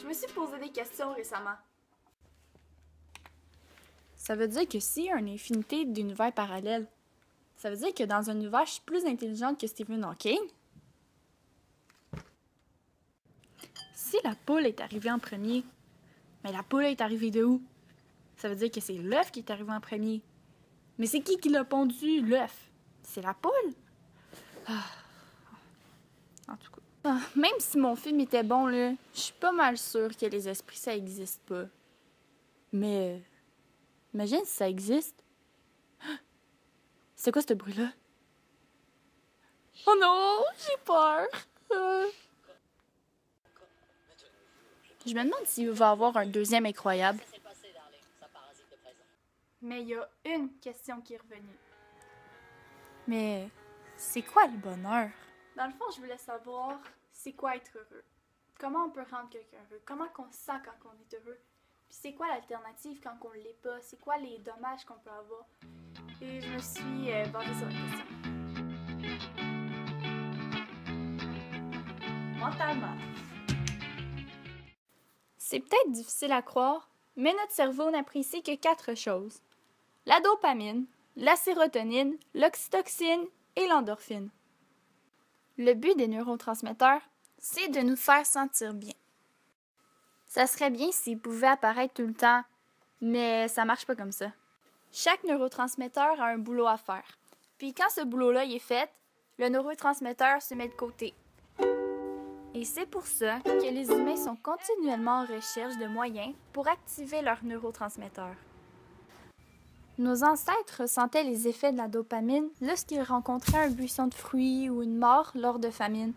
Je me suis posé des questions récemment. Ça veut dire que s'il y a une infinité d'univers parallèles, ça veut dire que dans un univers, je suis plus intelligente que Stephen Hawking? Si la poule est arrivée en premier, mais la poule est arrivée de où? Ça veut dire que c'est l'œuf qui est arrivé en premier. Mais c'est qui l'a pondu, l'œuf? C'est la poule? En tout cas. Même si mon film était bon, là, je suis pas mal sûre que les esprits, ça existe pas. Mais... imagine si ça existe. C'est quoi ce bruit-là? Oh non, j'ai peur. Je me demande s'il va y avoir un deuxième incroyable. Mais il y a une question qui est revenue. Mais c'est quoi le bonheur? Dans le fond, je voulais savoir c'est quoi être heureux. Comment on peut rendre quelqu'un heureux? Comment on se sent quand on est heureux? Puis c'est quoi l'alternative quand on l'est pas? C'est quoi les dommages qu'on peut avoir? Et je me suis basée sur la question. Mentalement. C'est peut-être difficile à croire, mais notre cerveau n'apprécie que 4 choses. La dopamine, la sérotonine, l'oxytocine et l'endorphine. Le but des neurotransmetteurs, c'est de nous faire sentir bien. Ça serait bien s'ils pouvaient apparaître tout le temps, mais ça marche pas comme ça. Chaque neurotransmetteur a un boulot à faire. Puis quand ce boulot-là est fait, le neurotransmetteur se met de côté. Et c'est pour ça que les humains sont continuellement en recherche de moyens pour activer leurs neurotransmetteurs. Nos ancêtres ressentaient les effets de la dopamine lorsqu'ils rencontraient un buisson de fruits ou une mort lors de famine.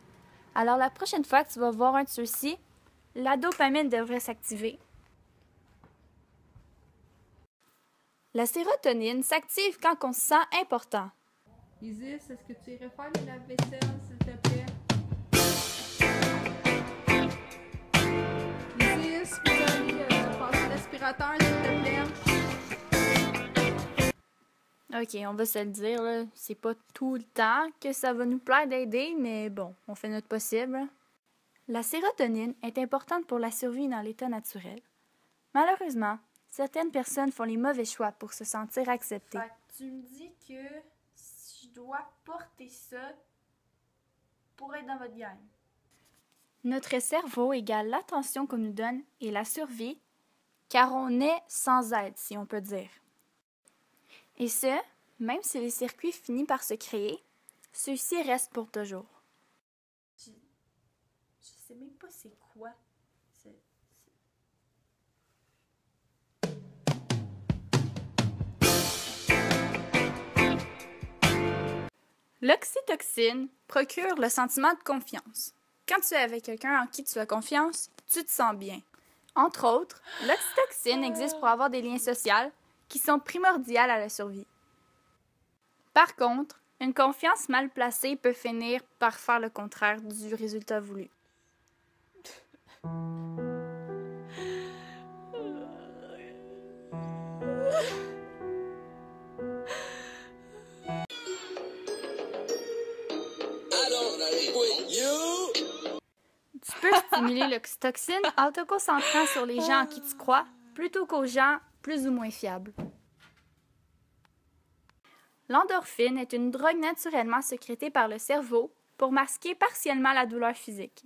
Alors la prochaine fois que tu vas voir un de ceux-ci, la dopamine devrait s'activer. La sérotonine s'active quand on se sent important. Isis, est-ce que tu irais faire le lave-vaisselle, s'il te plaît? Isis, vous allez passer l'aspirateur, s'il te plaît? Ok, on va se le dire, là, c'est pas tout le temps que ça va nous plaire d'aider, mais bon, on fait notre possible. La sérotonine est importante pour la survie dans l'état naturel. Malheureusement, certaines personnes font les mauvais choix pour se sentir acceptées. Fait que tu me dis que je dois porter ça pour être dans votre gang. Notre cerveau égale l'attention qu'on nous donne et la survie, car on est sans aide, si on peut dire. Et ce, même si les circuits finissent par se créer, ceux-ci restent pour toujours. Je sais même pas c'est quoi. L'oxytocine procure le sentiment de confiance. Quand tu es avec quelqu'un en qui tu as confiance, tu te sens bien. Entre autres, l'oxytocine existe pour avoir des liens sociaux qui sont primordiaux à la survie. Par contre, une confiance mal placée peut finir par faire le contraire du résultat voulu. Tu peux stimuler l'oxytocine en te concentrant sur les gens en qui tu crois plutôt qu'aux gens plus ou moins fiables. L'endorphine est une drogue naturellement sécrétée par le cerveau pour masquer partiellement la douleur physique.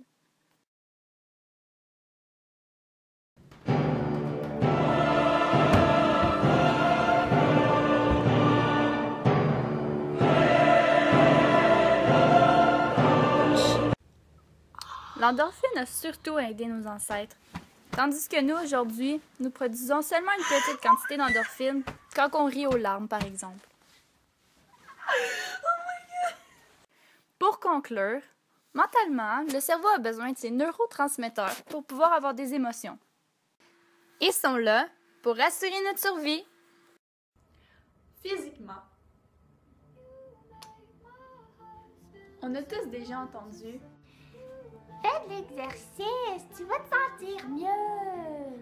L'endorphine a surtout aidé nos ancêtres, tandis que nous, aujourd'hui, nous produisons seulement une petite quantité d'endorphine quand on rit aux larmes, par exemple. Pour conclure, mentalement, le cerveau a besoin de ses neurotransmetteurs pour pouvoir avoir des émotions. Ils sont là pour assurer notre survie. Physiquement. On a tous déjà entendu. Fais de l'exercice, tu vas te sentir mieux.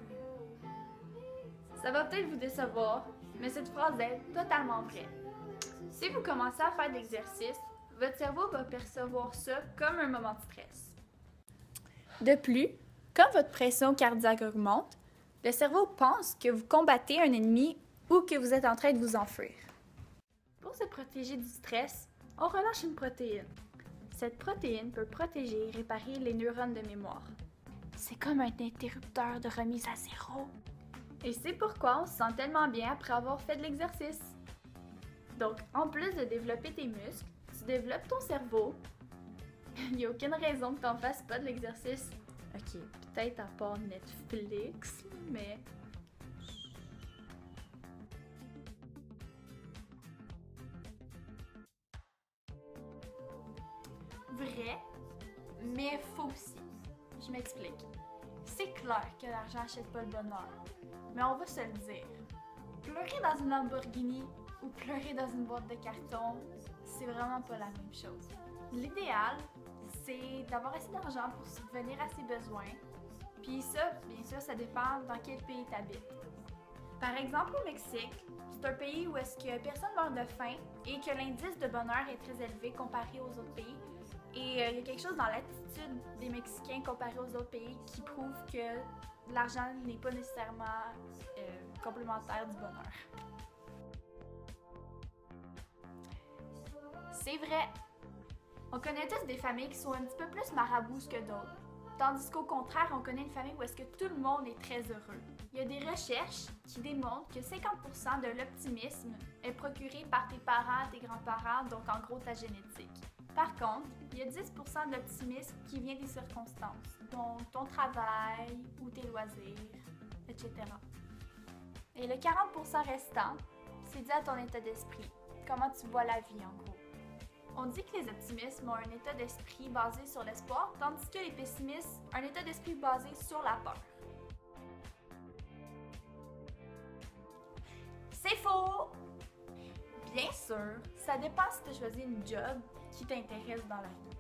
Ça va peut-être vous décevoir, mais cette phrase est totalement vraie. Si vous commencez à faire de l'exercice, votre cerveau va percevoir ça comme un moment de stress. De plus, Quand votre pression cardiaque augmente, le cerveau pense que vous combattez un ennemi ou que vous êtes en train de vous enfuir. Pour se protéger du stress, on relâche une protéine. Cette protéine peut protéger et réparer les neurones de mémoire. C'est comme un interrupteur de remise à zéro. Et c'est pourquoi on se sent tellement bien après avoir fait de l'exercice. Donc, en plus de développer tes muscles, tu développes ton cerveau. Il n'y a aucune raison que tu n'en fasses pas de l'exercice. Ok, peut-être à part Netflix, mais... Vrai, mais faux aussi. Je m'explique. C'est clair que l'argent n'achète pas le bonheur, mais on va se le dire. Pleurer dans une Lamborghini ou pleurer dans une boîte de carton, c'est vraiment pas la même chose. L'idéal, c'est d'avoir assez d'argent pour subvenir à ses besoins. Puis ça, bien sûr, ça dépend dans quel pays tu habites. Par exemple, au Mexique, c'est un pays où est-ce que personne meurt de faim et que l'indice de bonheur est très élevé comparé aux autres pays. Et il y a quelque chose dans l'attitude des Mexicains comparé aux autres pays qui prouve que l'argent n'est pas nécessairement complémentaire du bonheur. C'est vrai. On connaît tous des familles qui sont un petit peu plus marabouts que d'autres. Tandis qu'au contraire, on connaît une famille où est-ce que tout le monde est très heureux. Il y a des recherches qui démontrent que 50% de l'optimisme est procuré par tes parents, tes grands-parents, donc en gros ta génétique. Par contre, il y a 10% d'optimisme qui vient des circonstances, dont ton travail ou tes loisirs, etc. Et le 40% restant, c'est dû à ton état d'esprit, comment tu vois la vie en gros. On dit que les optimistes ont un état d'esprit basé sur l'espoir, tandis que les pessimistes ont un état d'esprit basé sur la peur. C'est faux! Bien sûr, ça dépend si tu as choisi une job qui t'intéresse dans la vie.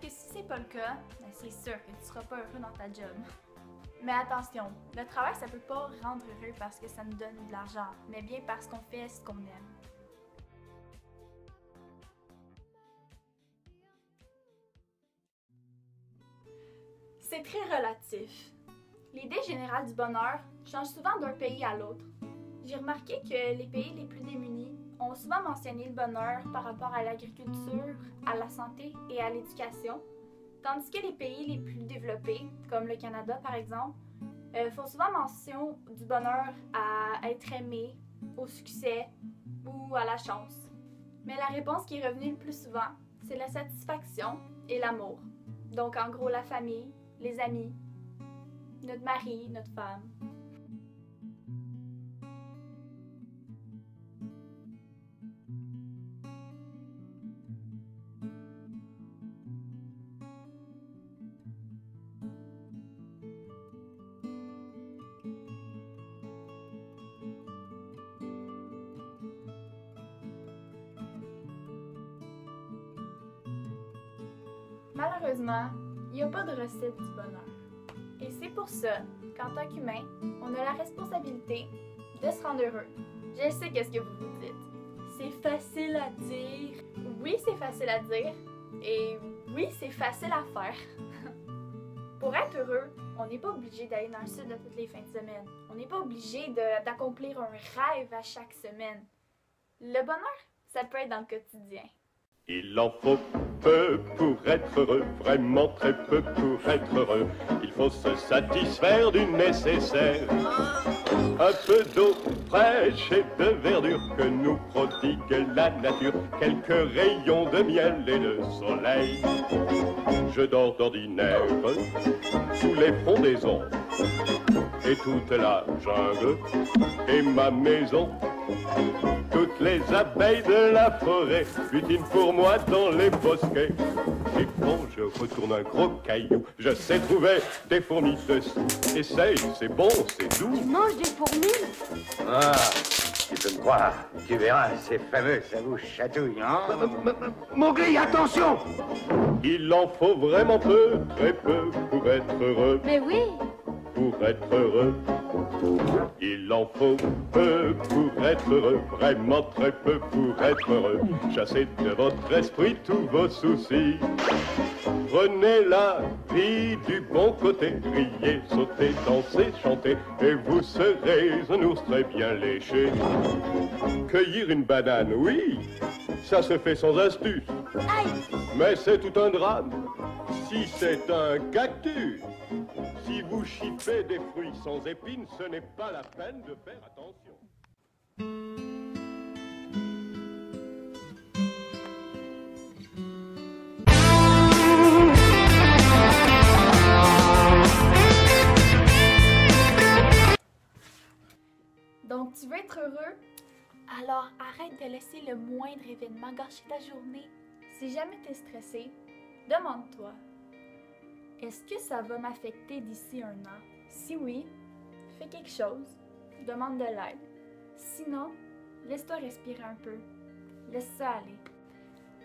Et si c'est pas le cas, ben c'est sûr que tu seras pas heureux dans ta job. Mais attention, le travail ça peut pas rendre heureux parce que ça nous donne de l'argent, mais bien parce qu'on fait ce qu'on aime. C'est très relatif. L'idée générale du bonheur change souvent d'un pays à l'autre. J'ai remarqué que les pays les plus démunis ont souvent mentionné le bonheur par rapport à l'agriculture, à la santé et à l'éducation, tandis que les pays les plus développés, comme le Canada par exemple, font souvent mention du bonheur à être aimé, au succès ou à la chance. Mais la réponse qui est revenue le plus souvent, c'est la satisfaction et l'amour. Donc en gros la famille, les amis, notre mari, notre femme. Malheureusement, il n'y a pas de recette du bonheur. Et c'est pour ça qu'en tant qu'humain, on a la responsabilité de se rendre heureux. Je sais qu'est-ce que vous vous dites. C'est facile à dire. Oui, c'est facile à dire. Et oui, c'est facile à faire. Pour être heureux, on n'est pas obligé d'aller dans le sud de toutes les fins de semaine. On n'est pas obligé d'accomplir un rêve à chaque semaine. Le bonheur, ça peut être dans le quotidien. Il en faut peu pour être heureux, vraiment très peu pour être heureux. Il faut se satisfaire du nécessaire. Un peu d'eau fraîche et de verdure que nous prodigue la nature. Quelques rayons de miel et de soleil. Je dors d'ordinaire sous les frondaisons. Et toute la jungle est ma maison. Toutes les abeilles de la forêt butinent pour moi dans les bosquets. Et quand je retourne un gros caillou, je sais trouver des fourmis dessous. Essaye, c'est bon, c'est doux. Tu manges des fourmis? Ah, tu peux me croire. Tu verras, c'est fameux, ça vous chatouille, hein? Mowgli, attention! Il en faut vraiment peu, très peu pour être heureux. Mais oui! Pour être heureux, Il en faut peu pour être heureux, vraiment très peu pour être heureux. Chassez de votre esprit tous vos soucis. Prenez la vie du bon côté, riez, sautez, dansez, chantez, et vous serez un ours très bien léché. Cueillir une banane, oui, ça se fait sans astuce. Mais c'est tout un drame si c'est un cactus. Si vous chippez des fruits sans épines, ce n'est pas la peine de faire attention. Donc, tu veux être heureux? Alors, arrête de laisser le moindre événement gâcher ta journée. Si jamais tu es stressé, demande-toi, est-ce que ça va m'affecter d'ici un an? Si oui, fais quelque chose, demande de l'aide. Sinon, laisse-toi respirer un peu, laisse ça aller.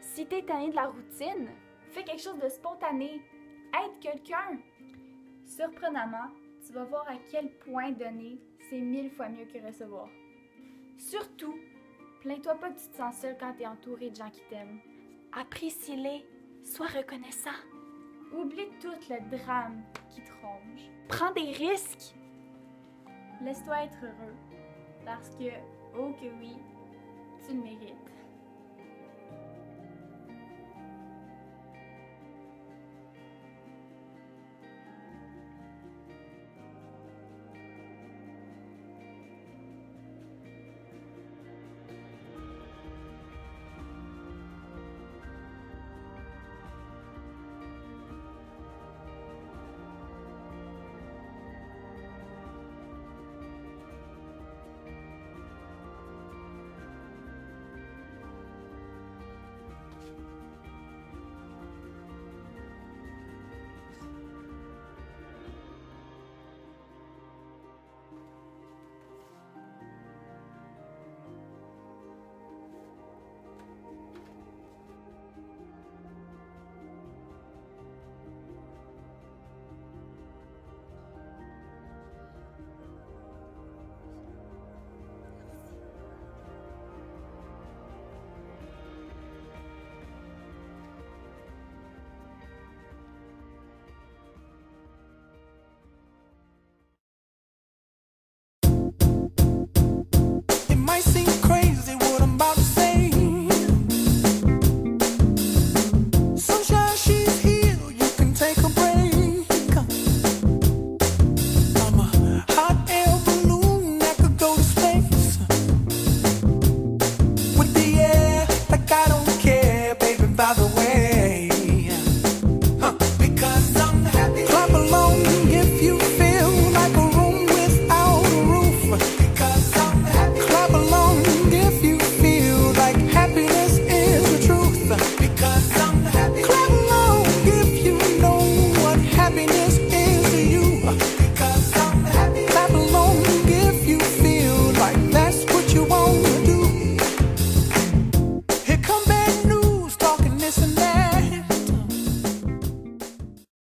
Si tu es tanné de la routine, fais quelque chose de spontané, aide quelqu'un. Surprenamment, tu vas voir à quel point donner, c'est 1000 fois mieux que recevoir. Surtout, plains-toi pas que tu te sens seul quand tu es entouré de gens qui t'aiment. Apprécie-les, sois reconnaissant. Oublie tout le drame qui te ronge. Prends des risques. Laisse-toi être heureux, parce que, oh que oui, tu le mérites.